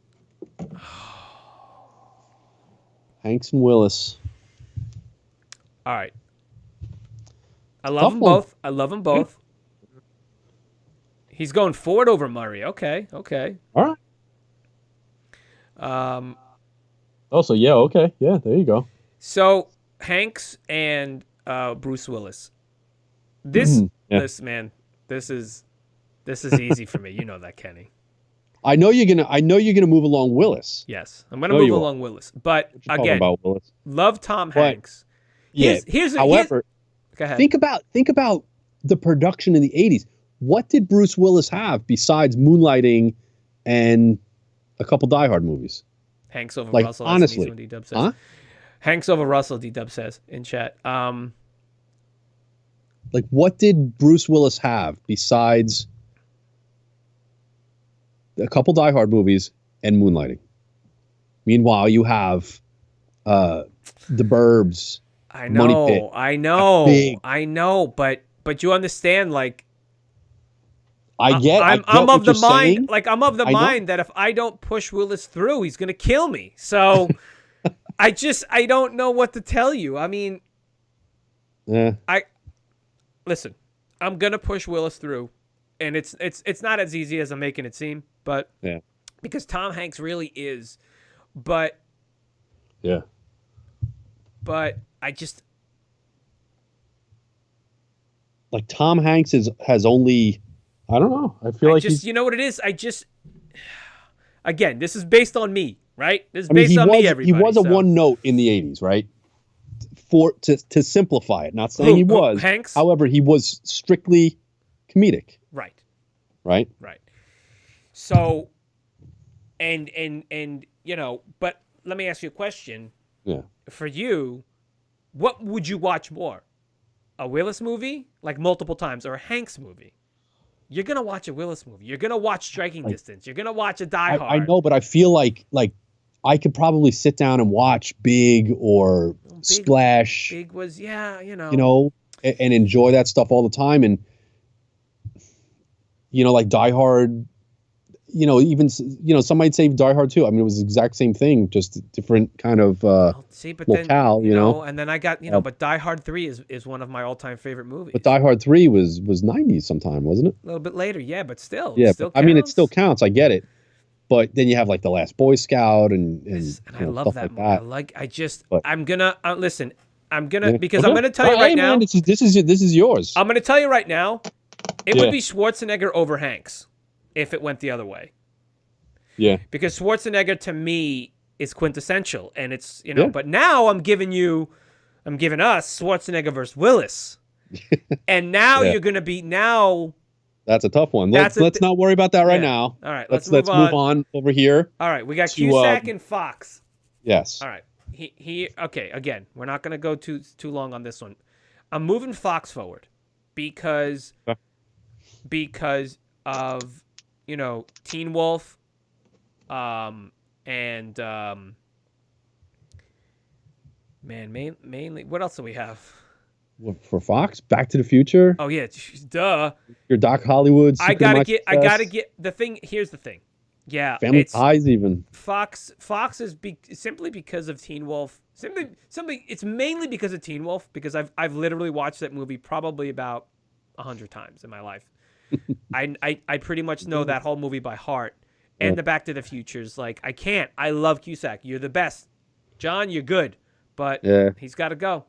Hanks and Willis. All right. I love them both. He's going Ford over Murray. Okay. All right. Also, okay. Yeah, there you go. So, Hanks and Bruce Willis. This man, this is easy for me. You know that, Kenny. I know you're gonna move along Willis. Yes, I'm gonna move along Willis. But again, about Willis. Love Tom Hanks. However, go ahead. Think about the production in the 80s. What did Bruce Willis have besides Moonlighting and a couple Die Hard movies? Hanks over Russell. Honestly, that's D-Dub says. Huh? Hanks over Russell. D-Dub says in chat. What did Bruce Willis have besides a couple Die Hard movies and Moonlighting? Meanwhile, you have The Burbs. I know, Money Pit, I know, but you understand, I'm of the mind, I'm of the mind that if I don't push Willis through, he's gonna kill me. So I don't know what to tell you. I mean, listen, I'm gonna push Willis through, and it's not as easy as I'm making it seem, but because Tom Hanks really is, but I just Tom Hanks has only. I don't know. I feel you know what it is? Again, this is based on me, right? This is based on me, everybody. He was a one note in the 80s, right? To simplify it, not saying he was. Hanks? However, he was strictly comedic. Right. So, and but let me ask you a question. Yeah. For you, what would you watch more? A Willis movie, multiple times, or a Hanks movie? You're going to watch a Willis movie. You're going to watch Striking Distance. You're going to watch a Die Hard. I know, but I feel like I could probably sit down and watch Big or Splash. Big was, and enjoy that stuff all the time. And, Die Hard, even some might say Die Hard 2. I mean, it was the exact same thing, just different kind of see, but locale, then, and then I got, but Die Hard 3 is one of my all-time favorite movies. But Die Hard 3 was 90s sometime, wasn't it? A little bit later, yeah, but still. Yeah, it still I mean, it still counts. I get it. But then you have like The Last Boy Scout and I love stuff that like movie. that. I'm gonna listen. I'm gonna because I'm gonna tell you right now. Man, this is yours. I'm gonna tell you right now. It would be Schwarzenegger over Hanks if it went the other way. Yeah. Because Schwarzenegger to me is quintessential, and it's But now I'm giving us Schwarzenegger versus Willis, and now you're gonna be now. That's a tough one. Let's not worry about that right now. All right, let's move on over here. All right, we got Cusack and Fox. Yes. All right. Okay. Again, we're not going to go too long on this one. I'm moving Fox forward because of Teen Wolf, and mainly what else do we have? For Fox, Back to the Future. Oh yeah, duh. Your Doc Hollywood. I gotta get the thing. Here's the thing. Yeah, Family Ties even. Fox is simply because of Teen Wolf. Simply, it's mainly because of Teen Wolf because I've literally watched that movie probably about 100 times in my life. I pretty much know that whole movie by heart. And the Back to the Futures, like I can't. I love Cusack. You're the best, John. You're good, but he's got to go.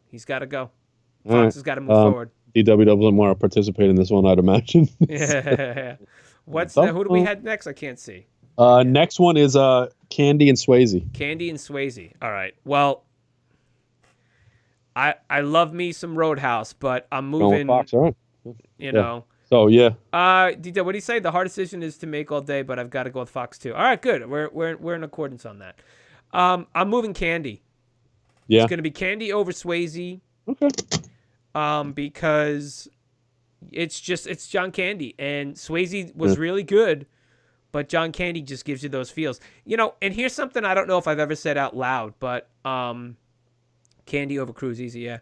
Fox has got to move forward. DW doesn't want to participate in this one, I'd imagine. Yeah. Who do we have next? I can't see. Next one is Candy and Swayze. Candy and Swayze. All right. Well, I love me some Roadhouse, but I'm moving. Fox, all right. So yeah. What do you say? The hard decision is to make all day, but I've got to go with Fox too. All right, good. We're in accordance on that. I'm moving Candy. Yeah. It's going to be Candy over Swayze. Okay. Because it's John Candy, and Swayze was really good, but John Candy just gives you those feels. And here's something I don't know if I've ever said out loud, but Candy over Cruise Easy, yeah.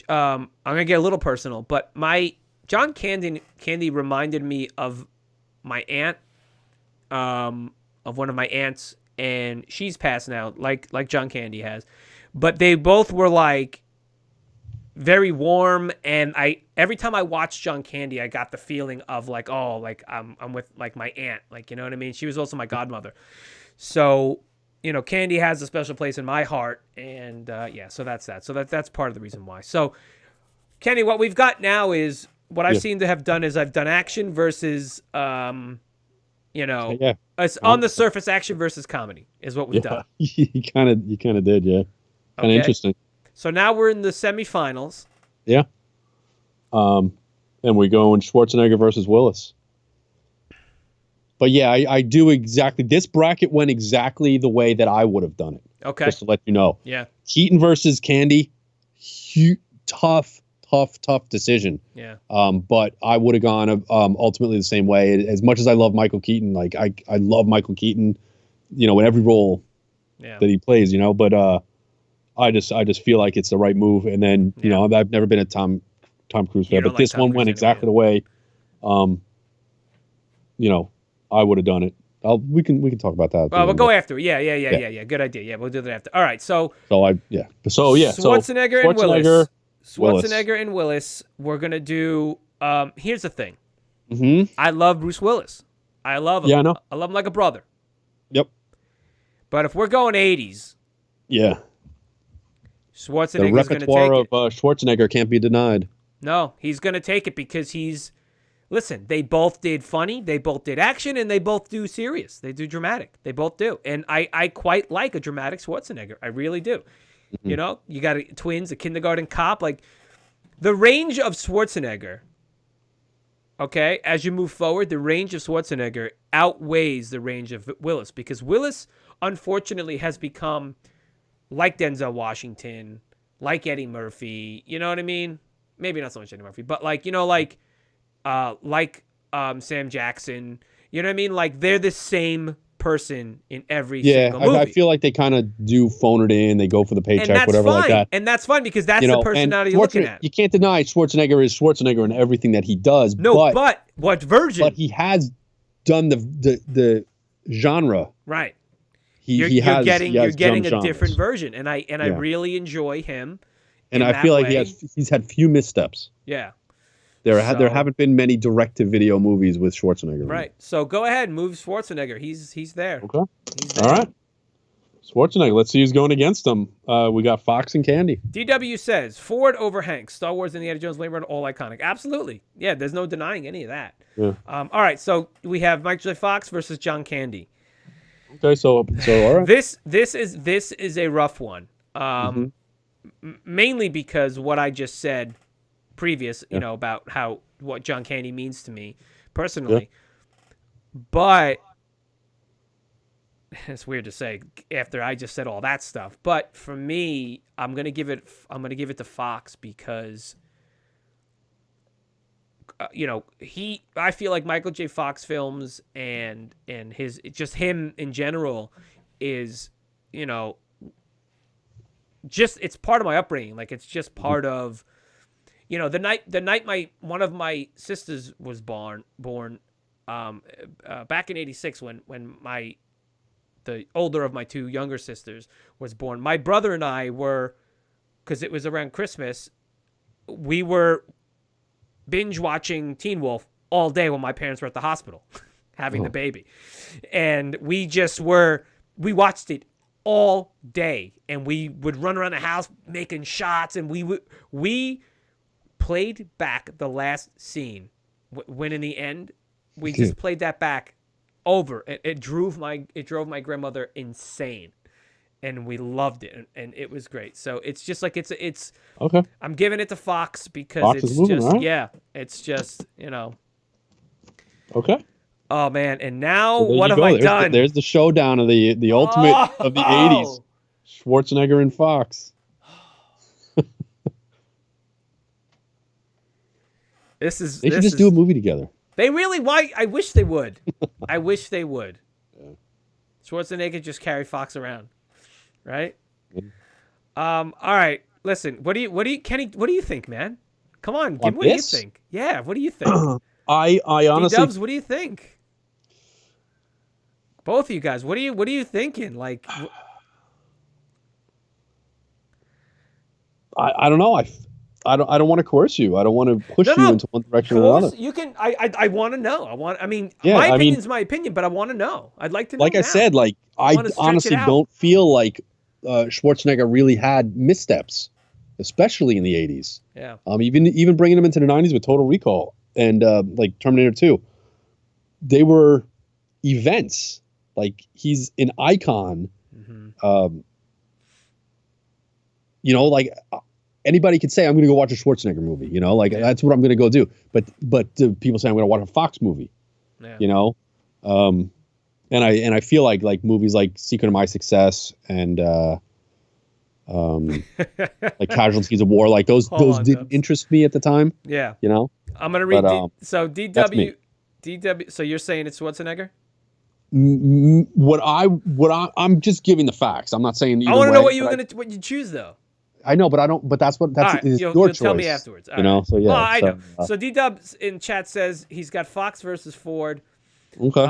I'm gonna get a little personal, but my John Candy reminded me of my aunt, of one of my aunts, and she's passed now, like John Candy has, but they both were like very warm, and every time I watched John Candy, I got the feeling of like, oh, like I'm with like my aunt, like, you know what I mean? She was also my godmother. So, Candy has a special place in my heart, and so that's that. So that's part of the reason why. So, Kenny, what we've got now is what I've seen to have done is I've done action versus on the surface action versus comedy is what we've done. You kind of did, yeah. Kind of interesting. So now we're in the semifinals. Yeah. And we're going Schwarzenegger versus Willis. But yeah, I do exactly. This bracket went exactly the way that I would have done it. Okay. Just to let you know. Yeah. Keaton versus Candy. Tough decision. Yeah. But I would have gone ultimately the same way. As much as I love Michael Keaton, like I love Michael Keaton, in every role that he plays, but I just feel like it's the right move. And then, I've never been a Tom Cruise fan, but this one went exactly the way, I would have done it. We can talk about that. Well, we'll go after it. Yeah. Good idea. Yeah, we'll do that after. All right. Schwarzenegger and Willis. Schwarzenegger and Willis. We're gonna do. Here's the thing. Mm-hmm. I love Bruce Willis. I love him. Yeah, I know. I love him like a brother. Yep. But if we're going 80s, yeah, Schwarzenegger's going to take it. The repertoire of Schwarzenegger can't be denied. No, he's going to take it because listen, they both did funny, they both did action, and they both do serious. They do dramatic. They both do. And I quite like a dramatic Schwarzenegger. I really do. Mm-hmm. You got twins, a kindergarten cop. Like, the range of Schwarzenegger, okay, as you move forward, the range of Schwarzenegger outweighs the range of Willis, because Willis, unfortunately, has become like Denzel Washington, like Eddie Murphy. You know what I mean? Maybe not so much Eddie Murphy, but like Sam Jackson. You know what I mean? Like, they're the same person in every single movie. I feel like they kind of do phone it in. They go for the paycheck, whatever fine. Like that. And that's fine because that's the personality you're looking at. You can't deny Schwarzenegger is Schwarzenegger in everything that he does. No, but what version? But he has done the genre. Right. You're getting a genres. different version, and I really enjoy him. And I feel like he's had few missteps. Yeah. There haven't been many direct-to-video movies with Schwarzenegger. Right. So go ahead and move Schwarzenegger. He's there. Okay. He's there. All right. Schwarzenegger. Let's see who's going against him. We got Fox and Candy. DW says Ford over Hanks. Star Wars, Indiana Jones, Blade Runner, all iconic. Absolutely. Yeah. There's no denying any of that. Yeah. All right. So we have Michael J. Fox versus John Candy. Okay. So all right. This is a rough one. Mainly because what I just said previous, you know, about what John Candy means to me personally. Yeah. But it's weird to say after I just said all that stuff. But for me, I'm gonna give it to Fox because I feel like Michael J. Fox films and his just him in general is, just it's part of my upbringing. Like it's just part of, the night one of my sisters was born back in '86 when the older of my two younger sisters was born. My brother and I were, because it was around Christmas, we were binge watching Teen Wolf all day when my parents were at the hospital having the baby. And we watched it all day, and we would run around the house making shots, and we played back the last scene when in the end we just played that back over. It drove my grandmother insane, and we loved it, and it was great. So it's just like it's okay. I'm giving it to Fox because Fox it's moving, just right? it's just Okay. Oh man, and now So what have I done? There's the showdown of the ultimate of the 80s. Schwarzenegger and Fox. They should just do a movie together. They really I wish they would. I wish they would. Yeah. Schwarzenegger just carry Fox around. Right? Yeah. All right. Listen, Kenny, what do you think, man? Come on, what do you think? Yeah, what do you think? I honestly D-Dubs, what do you think? Both of you guys, what are you thinking? Like I don't know. I don't want to coerce you. I don't want to push you into one direction or another. You can. I want to know. my opinion is my opinion, but I want to know. I'd like to know. Like I said, like I honestly don't feel like Schwarzenegger really had missteps, especially in the 80s. Yeah. Even bringing him into the 90s with Total Recall and like Terminator 2, they were events. Like he's an icon. Mm-hmm. Like. Anybody could say, I'm going to go watch a Schwarzenegger movie, that's what I'm going to go do. But people say I'm going to watch a Fox movie, and I feel like movies like Secret of My Success and like Casualties of War, like those didn't interest me at the time. Yeah. I'm going to read. So DW. So you're saying it's Schwarzenegger? I'm just giving the facts. I'm not saying. I want to know what you choose though. I know, but that's right, your choice. Tell me afterwards. So yeah. I know. So D-Dubs in chat says he's got Fox versus Ford. Okay.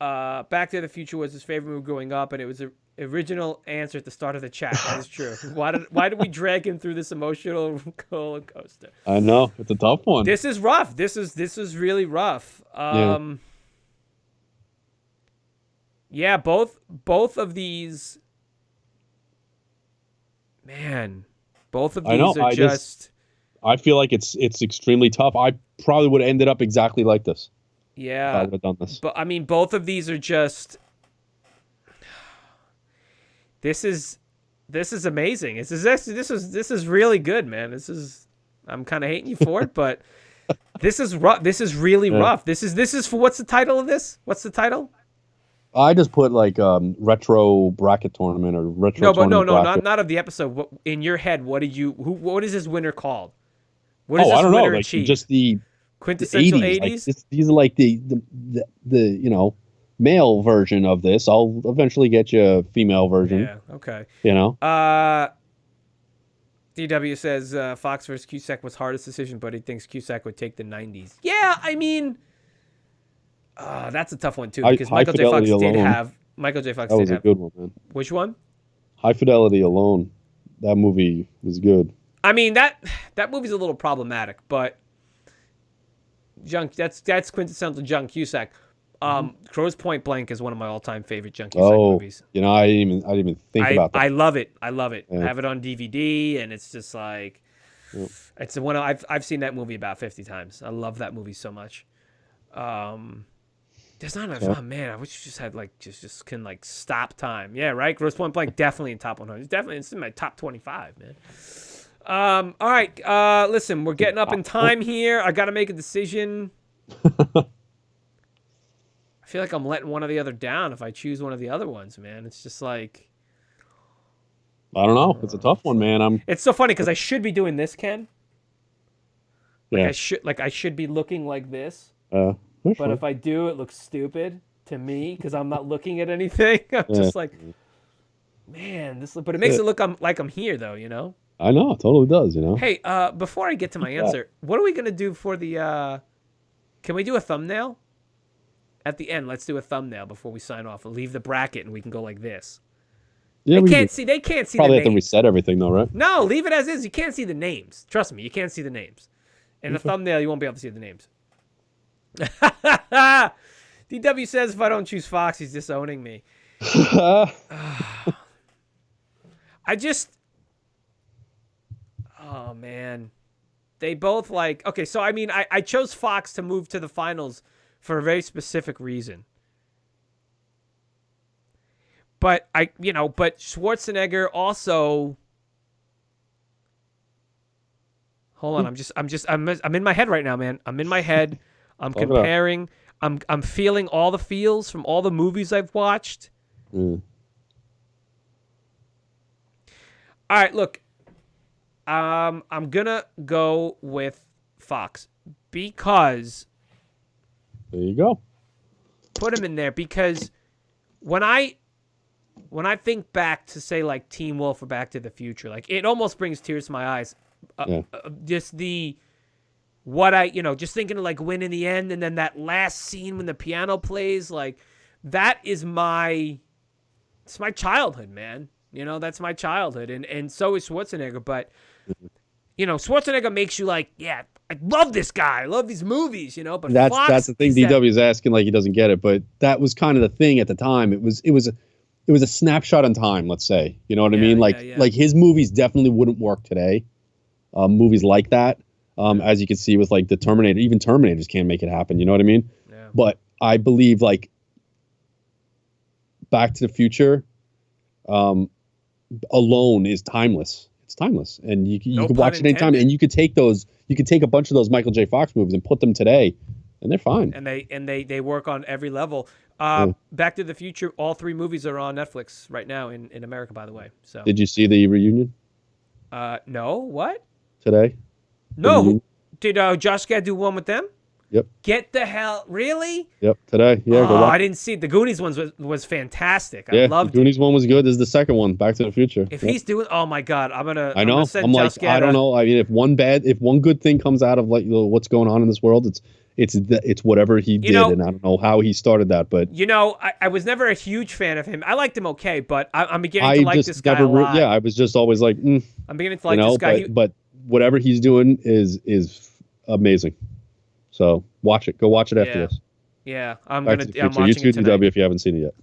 Back to the Future was his favorite movie growing up, and it was the original answer at the start of the chat. That is true. Why did we drag him through this emotional roller coaster? I know, it's a tough one. This is rough. This is really rough. Yeah, both of these. Man, both of these are just. I feel like it's extremely tough. I probably would have ended up exactly like this. Yeah, if I would have done this. But I mean, both of these are just. This is amazing. This is really good, man. I'm kind of hating you for it, but this is rough. This is really rough. This is for what's the title of this? What's the title? I just put like retro bracket tournament or retro. No, not of the episode. What, in your head, what is this winner called? What is this I don't know. Like achieve? Just the quintessential 80s. Like these are like the male version of this. I'll eventually get you a female version. Yeah. Okay. DW says Fox versus Cusack was hardest decision, but he thinks Cusack would take the 90s. Yeah, I mean. That's a tough one too because Michael J. Fox did have Michael J. Fox. That was a good one, man. Which one? High Fidelity Alone. That movie was good. I mean that movie's a little problematic, but that's quintessential John Cusack. Crow's Point Blank is one of my all-time favorite John Cusack movies. You know, I didn't even think about that. I love it. I have it on DVD, and it's just like, it's one I've seen that movie about 50 times. I love that movie so much. There's not enough. Oh man, I wish you just had like just can like stop time. Yeah, right. Gross Point Blank definitely in top 100. It's in my top 25, man. All right. Listen, we're getting up in time here. I got to make a decision. I feel like I'm letting one or the other down if I choose one of the other ones, man. It's just like, I don't know. It's a tough one, man. It's so funny because I should be doing this, Ken. Yeah. I should be looking like this. But if I do, it looks stupid to me because I'm not looking at anything. I'm just like, man, but it makes it look like I'm here, though. You know. I know, it totally does. You know. Hey, before I get to my answer, what are we gonna do for the? Can we do a thumbnail? At the end, let's do a thumbnail before we sign off. We'll leave the bracket and we can go like this. Yeah, they can't see probably the names. Probably have to reset everything though, right? No, leave it as is. You can't see the names. Trust me, you can't see the names. In the thumbnail, you won't be able to see the names. DW says if I don't choose Fox, he's disowning me. Oh man. They both okay, so I mean I chose Fox to move to the finals for a very specific reason. But but Schwarzenegger also. Hold on, I'm in my head right now, man. I'm in my head. I'm comparing. I'm feeling all the feels from all the movies I've watched. All right, look. I'm gonna go with Fox because. There you go. Put him in there because when I think back to say like Teen Wolf or Back to the Future, like it almost brings tears to my eyes. Just just thinking of like win in the end, and then that last scene when the piano plays, like that is it's my childhood, man. You know, that's my childhood, and so is Schwarzenegger. But Schwarzenegger makes you like, yeah, I love this guy, I love these movies, But that's the thing. DW is asking like he doesn't get it, but that was kind of the thing at the time. It was a snapshot in time, let's say. You know what I mean? Like his movies definitely wouldn't work today. Movies like that, as you can see with like the Terminator, even Terminators can't make it happen. You know what I mean? Yeah. But I believe like Back to the Future, alone is timeless. It's timeless, and you could watch it anytime. And you could take a bunch of those Michael J. Fox movies and put them today, and they're fine. And they work on every level. Back to the Future, all 3 movies are on Netflix right now in America, by the way. So did you see the reunion? No. What? Today? No. Did Josh Gad do one with them? Yep. Get the hell, really? Yep, today. Yeah, go watch. I didn't see it. The Goonies one was fantastic. I loved the Goonies one was good. This is the second one, Back to the Future. If he's doing, oh my God, I'm gonna send Josh Gad. I don't know. I mean, if one good thing comes out of like what's going on in this world, it's whatever he did, and I don't know how he started that, but I was never a huge fan of him. I liked him okay, but I'm beginning to like this guy a lot. I was just always like, I'm beginning to like this guy. But whatever he's doing is amazing. So watch it. Go watch it after this. Yeah, I'm watching YouTube it tonight. DW if you haven't seen it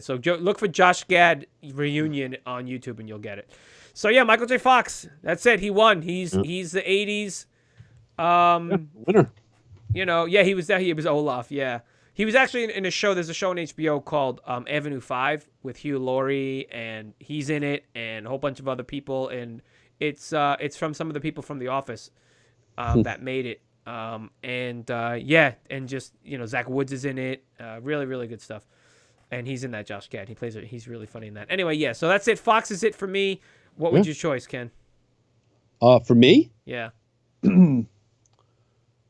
So yet. look for Josh Gad reunion on YouTube and you'll get it. So yeah, Michael J. Fox. That's it. He won. He's the 80s. Winner. He was there. He was Olaf. Yeah, he was actually in a show. There's a show on HBO called Avenue 5 with Hugh Laurie, and he's in it, and a whole bunch of other people. And it's from some of the people from The Office that made it. And just Zach Woods is in it. Really, really good stuff. And he's in that. Josh Gad. He plays it. He's really funny in that. Anyway, yeah. So that's it. Fox is it for me. What would your choice, Ken? For me? Yeah.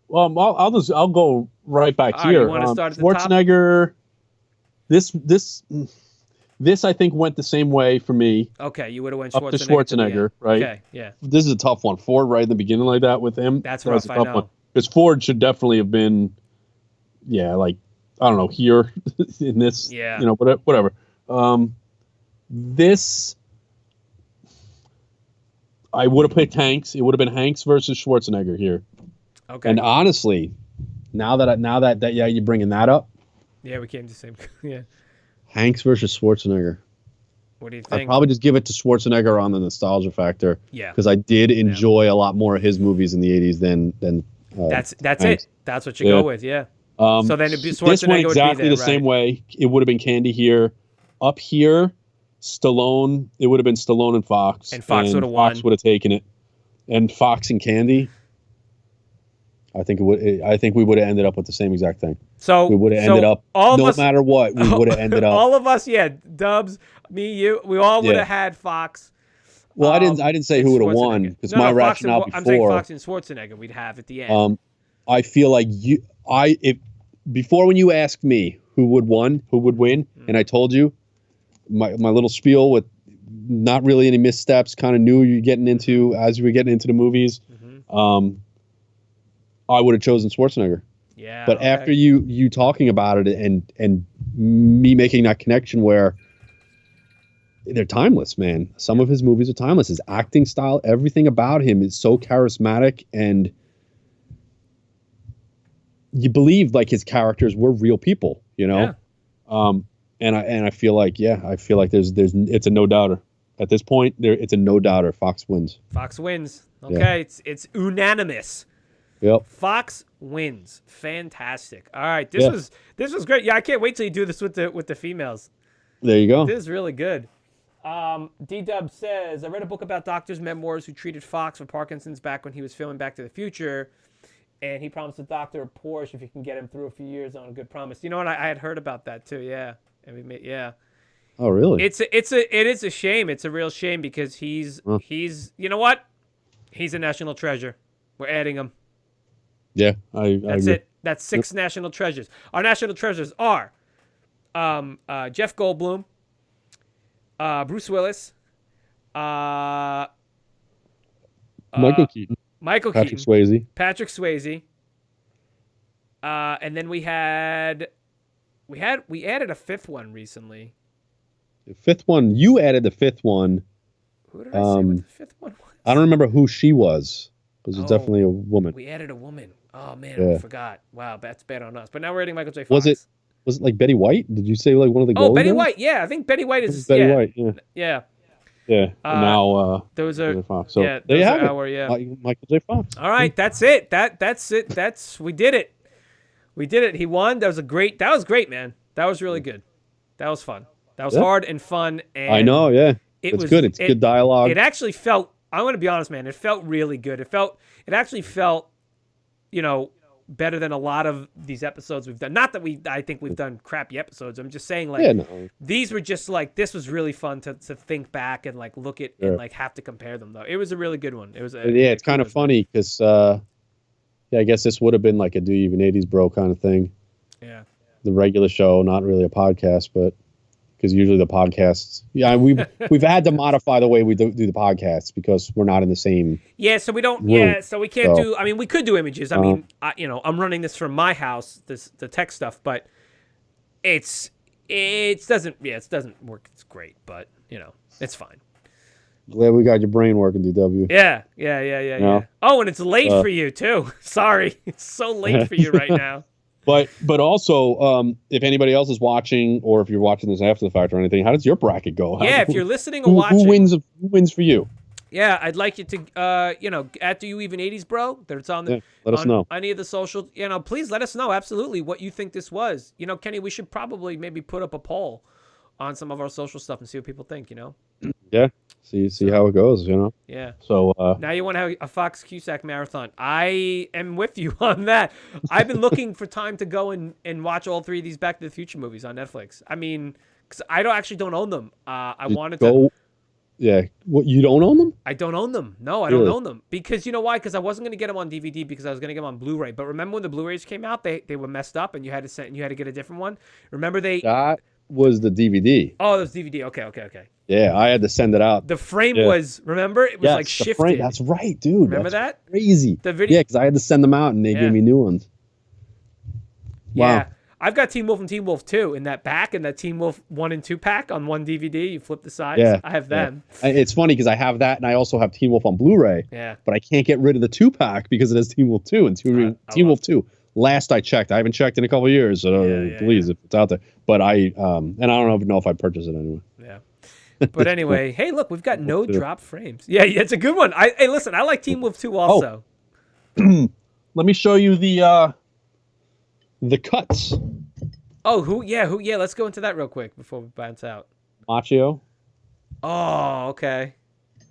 Well, I'll go right back here. You want to start at the Schwarzenegger. Top? This I think went the same way for me. Okay, you would have went Schwarzenegger. Up to Schwarzenegger, right? Okay, yeah. This is a tough one. Ford right in the beginning like that with him. That's rough. I know. Because Ford should definitely have been, like I don't know, here in this, Yeah. you know, whatever. This, I would have picked Hanks. It would have been Hanks versus Schwarzenegger here. Okay. And honestly, now that yeah, you're bringing that up. Yeah, we came to the same. Yeah. Hanks versus Schwarzenegger. What do you I'd think? probably just give it to Schwarzenegger on the nostalgia factor. Yeah. Because I did enjoy a lot more of his movies in the 80s than That's Hanks. it. That's what you go with. Yeah. So then it'd be Schwarzenegger this went exactly would be there, the same way. It would have been Candy here. Up here, Stallone. It would have been Stallone and Fox. And Fox would have won. Fox would have taken it. And Fox and Candy. I think we would have ended up with the same exact thing. So we would have ended up no matter what. We would have ended up. All of us, yeah. Dubs, me, you. We all would have had Fox. Well, I didn't say who would have won because my rationale before. I'm saying Fox and Schwarzenegger. We'd have at the end. I feel like before when you asked me who would win, and I told you my little spiel with not really any missteps, kind of knew you're getting into as we were getting into the movies. I would have chosen Schwarzenegger. Yeah. But after you talking about it and me making that connection where they're timeless, man. Some of his movies are timeless. His acting style, everything about him is so charismatic, and you believe like his characters were real people, you know? Yeah. And I feel like there's it's a no doubter. At this point, it's a no doubter. Fox wins. Fox wins. Okay, yeah. It's unanimous. Yep. Fox wins. Fantastic. All right, this was great. Yeah, I can't wait till you do this with the females. There you go. This is really good. D-Dub says, I read a book about doctors' memoirs who treated Fox for Parkinson's back when he was filming Back to the Future, and he promised the doctor a Porsche if he can get him through a few years on a good promise. You know what? I had heard about that too. Yeah, and Oh, really? It is a shame. It's a real shame because he's you know what? He's a national treasure. We're adding him. Yeah, That's agree. it. That's 6 national treasures. Our national treasures are Jeff Goldblum, Bruce Willis, Michael Keaton, Patrick Swayze, and then we added a 5th one recently. The 5th one, you added the 5th one. Who did I say what the 5th one was? I don't remember who she was. It was definitely a woman. We added a woman. Oh man, we forgot. Wow, that's bad on us. But now we're adding Michael J. Fox. Was it like Betty White? Did you say like one of the? Oh, Betty White. Yeah, I think Betty White is Betty White. Yeah. And now those are Fox. So yeah. There you have it. Michael J. Fox. All right, that's it. That's it. We did it. We did it. He won. That was great, man. That was really good. That was fun. That was hard and fun. And I know. Yeah. It's good. It's good dialogue. It actually felt. I'm going to be honest, man. It felt really good. It actually felt, better than a lot of these episodes we've done. Not that I think we've done crappy episodes. I'm just saying, these were just this was really fun to think back and look at and have to compare them though. It was a really good one. It was. It's kind of funny because, I guess this would have been like a Do You Even 80s Bro kind of thing. Yeah. The regular show, not really a podcast, but. Because usually the podcasts, we've had to modify the way we do the podcasts because we're not in the same. Yeah, so we don't. Room. Yeah, so we can't do. I mean, we could do images. I mean, I'm running this from my house, the tech stuff, but it doesn't work. It's great, but it's fine. Glad we got your brain working, DW. Yeah. Oh, and it's late for you too. Sorry, it's so late for you right now. But also, if anybody else is watching, or if you're watching this after the fact or anything, how does your bracket go? If you're listening or watching, who wins for you? Yeah, I'd like you to, at Do You Even 80s Bro? That's on the. Let us know. Any of the social, please let us know absolutely what you think this was. Kenny, we should probably maybe put up a poll on some of our social stuff and see what people think. Yeah. See how it goes, Yeah. So now you want to have a Fox Cusack marathon. I am with you on that. I've been looking for time to go and watch all 3 of these Back to the Future movies on Netflix. I mean, because I don't own them. I wanted to. Yeah. What, you don't own them? I don't own them. No, I don't own them. Because you know why? Because I wasn't going to get them on DVD because I was going to get them on Blu-ray. But remember when the Blu-rays came out, they were messed up and you had to get a different one. Remember that was the DVD. Oh, it was DVD. Okay. Yeah, I had to send it out. The frame was, remember? It was shifted. Frame, that's right, dude. Remember that? Crazy. The video. Yeah, because I had to send them out and they gave me new ones. Yeah. Wow. I've got Teen Wolf and Teen Wolf 2 in that pack, and that Teen Wolf 1 and 2 pack on one DVD. You flip the sides. Yeah, I have them. It's funny because I have that, and I also have Teen Wolf on Blu-ray. Yeah. But I can't get rid of the 2-pack because it has Teen Wolf 2 and Teen Wolf 2. Last I checked, I haven't checked in a couple of years, so please, if it's out there. But and I don't even know if I purchased it anyway. Yeah. But anyway, hey, look, we've got no drop frames. Yeah, it's a good one. Hey, listen, I like Teen Wolf 2 also. Oh. Let me show you the cuts. Oh, yeah, let's go into that real quick before we bounce out. Machio. Oh, okay.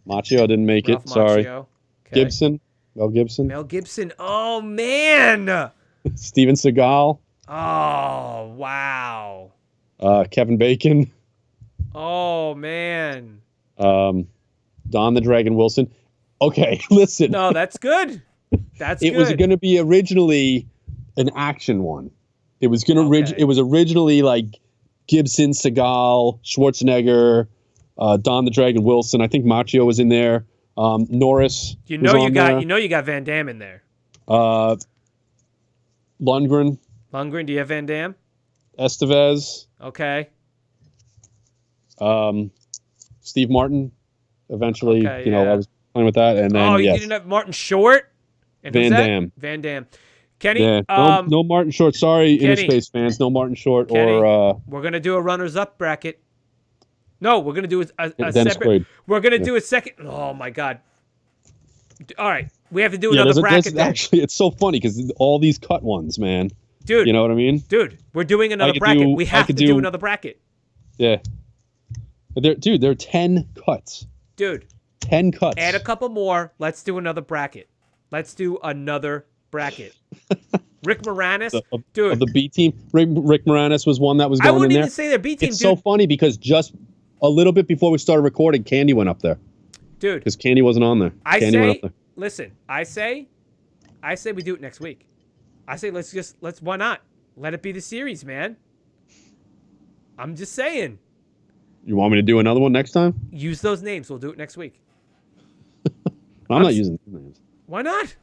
Machio didn't make it, sorry. Okay. Gibson. Mel Gibson. Mel Gibson. Oh, man. Steven Seagal. Oh, wow. Kevin Bacon. Oh, man. Don the Dragon Wilson. Okay, listen. No, that's good. It was going to be originally an action one. It was going to it was originally like Gibson, Seagal, Schwarzenegger, Don the Dragon Wilson. I think Machio was in there. Norris. You got Van Damme in there. Lundgren. Do you have Van Damme? Estevez. Okay. Steve Martin. Eventually, I was playing with that, and then you didn't have Martin Short. And Van Damme. Van Damme. Kenny. Yeah. No Martin Short. Sorry, Inner Space fans. No Martin Short. Kenny, or we're gonna do a runners-up bracket. No, we're gonna do a Dennis separate. Quaid. We're gonna do a second. Oh my God. All right, we have to do another bracket. Actually, it's so funny because all these cut ones, man. Dude, you know what I mean? Dude, we're doing another bracket. We have to do another bracket. Yeah. There are 10 cuts. Dude. 10 cuts. Add a couple more. Let's do another bracket. Rick Moranis, dude. Of the B team. Rick Moranis was one that was going in there. I wouldn't even say their B team, It's so funny because just a little bit before we started recording, Candy went up there. Dude. Because Candy wasn't on there. Listen, I say we do it next week. I say let's why not? Let it be the series, man. I'm just saying. You want me to do another one next time? Use those names. We'll do it next week. I'm not using those names. Why not?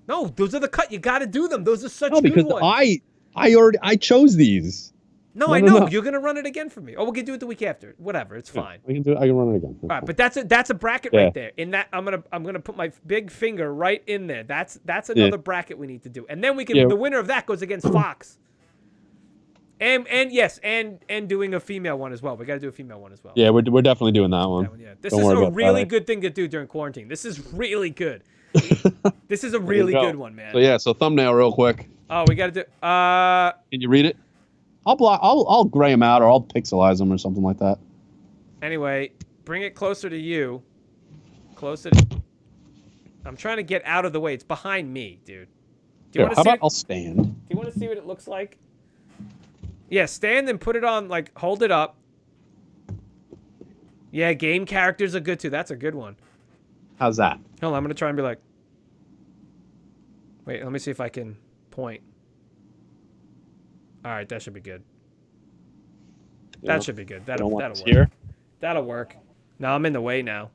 No, those are the cut. You got to do them. Those are such good because ones. I chose these. No, I know. You're gonna run it again for me. Oh, we can do it the week after. Whatever, it's fine. I can run it again. All right, but that's a bracket right there. In that, I'm gonna put my big finger right in there. That's another bracket we need to do, and then we can. The winner of that goes against Fox. And doing a female one as well. We got to do a female one as well. Yeah, we're definitely doing that one. This is a really good thing to do during quarantine. This is really good. This is a really good one, man. So thumbnail real quick. Oh, we got to do. Can you read it? I'll gray them out or I'll pixelize them or something like that. Anyway, bring it closer to you. I'm trying to get out of the way. It's behind me, dude. I'll stand? Do you want to see what it looks like? Yeah, stand and put it on, hold it up. Yeah, game characters are good too. That's a good one. How's that? Hold on, I'm going to try and be like... Wait, let me see if I can point. All right, that should be good. That should be good. That'll work. Here? That'll work. No, I'm in the way now.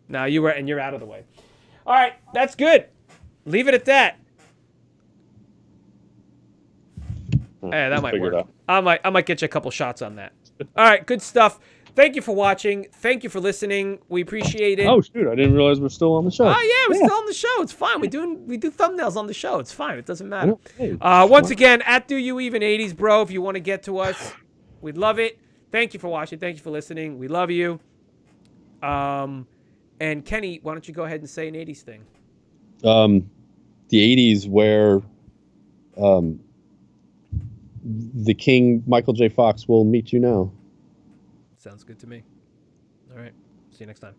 No, you're out of the way. All right, that's good. Leave it at that. Yeah, that might work. I might get you a couple shots on that. All right, good stuff. Thank you for watching. Thank you for listening. We appreciate it. Oh shoot, I didn't realize we're still on the show. Oh yeah, we're still on the show. It's fine. We do thumbnails on the show. It's fine. It doesn't matter. Once again, at Do You Even 80s, bro. If you want to get to us, we'd love it. Thank you for watching. Thank you for listening. We love you. And Kenny, why don't you go ahead and say an 80s thing? The 80s where the King Michael J. Fox will meet you now. Sounds good to me. All right. See you next time.